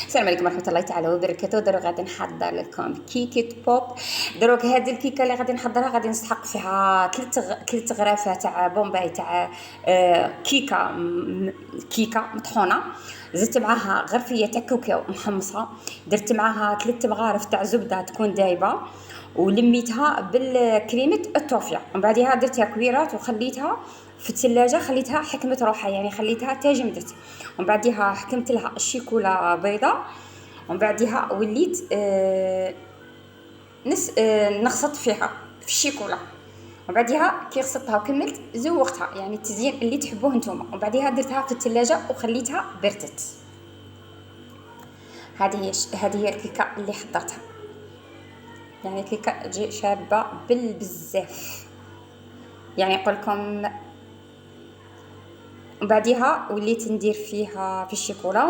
السلام عليكم ورحمه الله تعالى وبركاته. دروك غادي نحضر لكم كيكه بوب. دروك هذه الكيكه اللي غادي نحضرها غادي نسحق فيها ثلاث غرافه تاع بومباي تاع كيكه مطحونه. زدت معاها غرفيه تاع كاكاو محمصه. درت معاها ثلاث مغارف تاع زبده تكون دايبه ولميتها بالكريمه التوفيا. ومن بعدها درتها كبيرات وخليتها في الثلاجه، خليتها حكمت روحها يعني خليتها تجمدت. ومن بعدها حكمت لها الشيكولا بيضاء. ومن بعدها وليت نخصت فيها في الشيكولا. وبعدها كي غسلتها وكملت زوقتها يعني التزيين اللي تحبوه نتوما. وبعدها درتها في الثلاجه وخليتها بردت. هذه هي الكيكه اللي حضرتها، يعني كيكه تجي شابه بالبزاف يعني نقول لكم. بعدها وليت ندير فيها في الشيكولا.